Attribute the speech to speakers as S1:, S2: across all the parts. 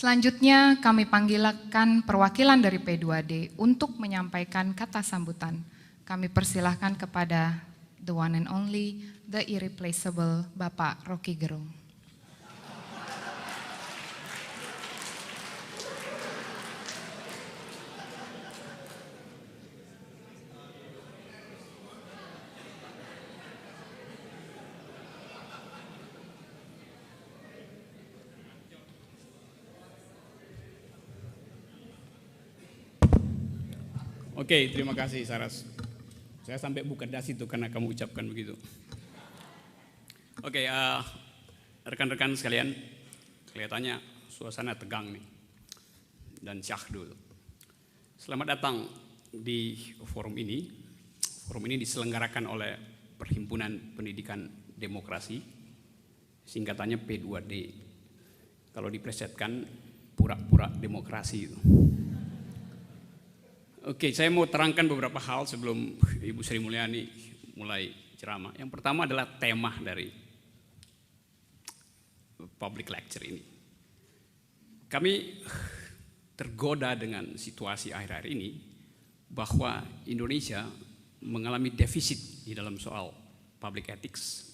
S1: Selanjutnya kami panggilkan perwakilan dari P2D untuk menyampaikan kata sambutan. Kami persilahkan kepada the one and only, the irreplaceable Bapak Rocky Gerung.
S2: Oke, terima kasih Saras. Saya sampai buka dasi itu karena kamu ucapkan begitu. Oke, rekan-rekan sekalian, kelihatannya suasana tegang nih dan syahdu. Selamat datang di forum ini. Forum ini diselenggarakan oleh Perhimpunan Pendidikan Demokrasi, singkatannya P2D. Kalau diplesetkan, pura-pura demokrasi itu. Oke, saya mau terangkan beberapa hal sebelum Ibu Sri Mulyani mulai ceramah. Yang pertama adalah tema dari public lecture ini. Kami tergoda dengan situasi akhir-akhir ini bahwa Indonesia mengalami defisit di dalam soal public ethics,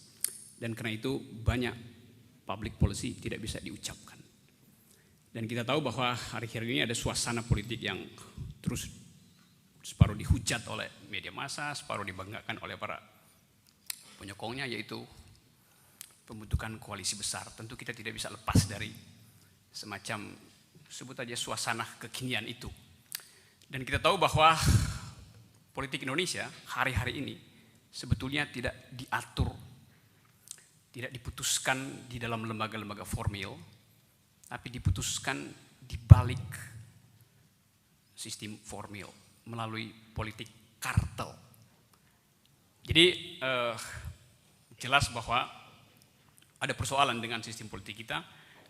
S2: dan karena itu banyak public policy tidak bisa diucapkan. Dan kita tahu bahwa hari-hari ini ada suasana politik yang terus separuh dihujat oleh media massa, separuh dibanggakan oleh para penyokongnya, yaitu pembentukan koalisi besar. Tentu kita tidak bisa lepas dari semacam sebut aja suasana kekinian itu. Dan kita tahu bahwa politik Indonesia hari-hari ini sebetulnya tidak diatur, tidak diputuskan di dalam lembaga-lembaga formal, tapi diputuskan di balik sistem formal melalui politik kartel. Jadi jelas bahwa ada persoalan dengan sistem politik kita.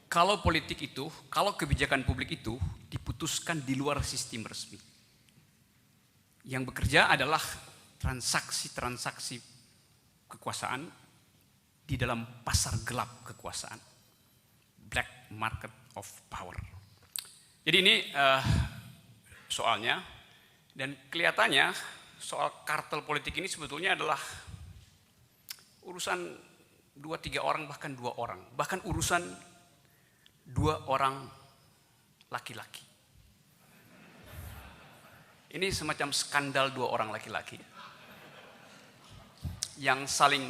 S2: Kalau politik itu, kalau kebijakan publik itu diputuskan di luar sistem resmi. Yang bekerja adalah transaksi-transaksi kekuasaan di dalam pasar gelap kekuasaan. Black market of power. Jadi ini soalnya. Dan kelihatannya soal kartel politik ini sebetulnya adalah urusan 2-3 orang, bahkan 2 orang. Bahkan urusan 2 orang laki-laki. Ini semacam skandal 2 orang laki-laki yang saling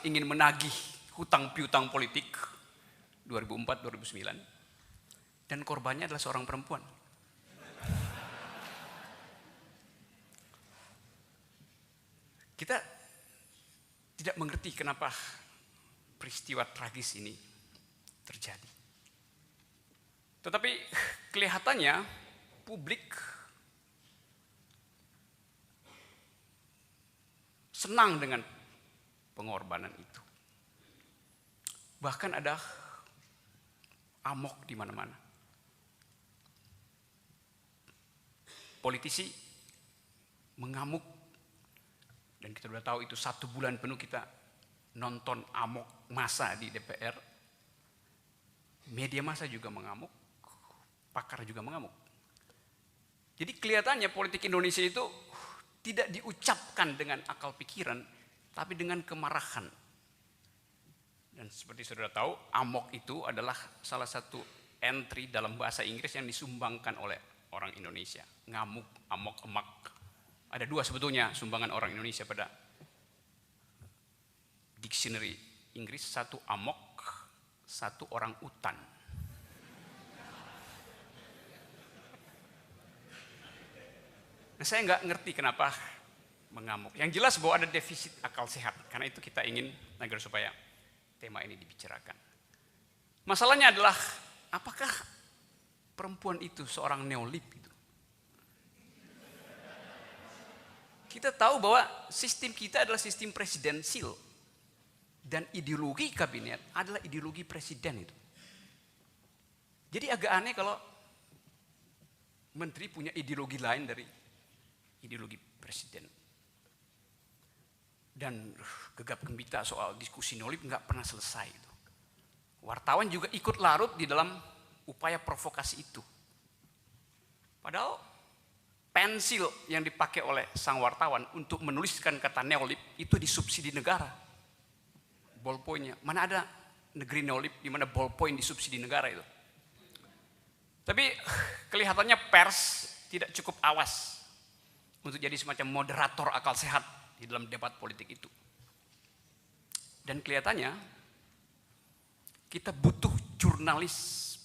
S2: ingin menagih hutang piutang politik 2004-2009. Dan korbannya adalah seorang perempuan. Kita tidak mengerti kenapa peristiwa tragis ini terjadi. Tetapi kelihatannya publik senang dengan pengorbanan itu. Bahkan ada amok di mana-mana. Politisi mengamuk, dan kita sudah tahu itu 1 bulan penuh kita nonton amok massa di DPR. Media massa juga mengamuk, pakar juga mengamuk. Jadi kelihatannya politik Indonesia itu tidak diucapkan dengan akal pikiran, tapi dengan kemarahan. Dan seperti saudara tahu, amok itu adalah salah satu entry dalam bahasa Inggris yang disumbangkan oleh orang Indonesia. Ngamuk, amok, emak. Ada 2 sebetulnya sumbangan orang Indonesia pada dictionary Inggris. 1 amok, 1 orang utan. Nah, saya nggak ngerti kenapa mengamuk. Yang jelas bahwa ada defisit akal sehat. Karena itu kita ingin agar supaya tema ini dibicarakan. Masalahnya adalah apakah perempuan itu seorang neolib gitu. Kita tahu bahwa sistem kita adalah sistem presidensil dan ideologi kabinet adalah ideologi presiden itu. Jadi agak aneh kalau menteri punya ideologi lain dari ideologi presiden. Dan gegap gempita soal diskusi no lip nggak pernah selesai itu. Wartawan juga ikut larut di dalam upaya provokasi itu. Padahal pensil yang dipakai oleh sang wartawan untuk menuliskan kata neolib itu disubsidi negara. Ballpointnya, mana ada negeri neolib di mana ballpoint disubsidi negara itu. Tapi kelihatannya pers tidak cukup awas untuk jadi semacam moderator akal sehat di dalam debat politik itu. Dan kelihatannya kita butuh jurnalis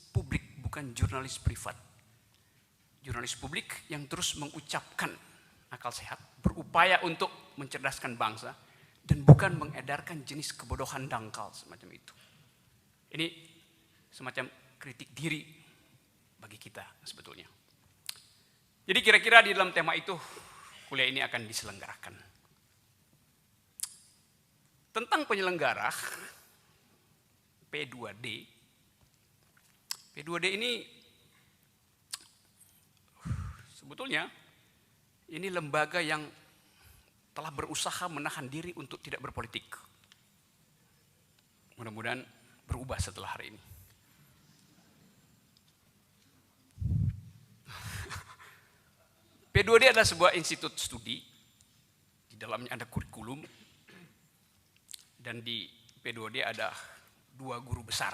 S2: publik, bukan jurnalis privat. Jurnalis publik yang terus mengucapkan akal sehat, berupaya untuk mencerdaskan bangsa, dan bukan mengedarkan jenis kebodohan dangkal semacam itu. Ini semacam kritik diri bagi kita sebetulnya. Jadi kira-kira di dalam tema itu kuliah ini akan diselenggarakan. Tentang penyelenggara P2D. P2D ini sebetulnya ini lembaga yang telah berusaha menahan diri untuk tidak berpolitik. Mudah-mudahan berubah setelah hari ini. P2D adalah sebuah institut studi, di dalamnya ada kurikulum, dan di P2D ada 2 guru besar.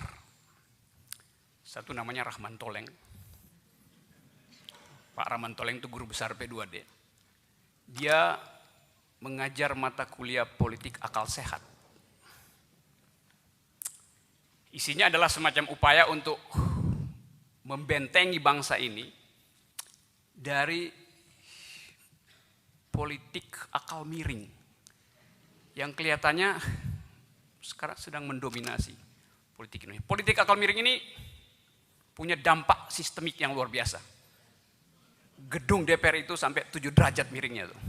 S2: Satu namanya Rahman Toleng. Pak Rahman Toleng itu guru besar P2D. Dia mengajar mata kuliah politik akal sehat. Isinya adalah semacam upaya untuk membentengi bangsa ini dari politik akal miring yang kelihatannya sekarang sedang mendominasi politik ini. Politik akal miring ini punya dampak sistemik yang luar biasa. Gedung DPR itu sampai 7 derajat miringnya tuh.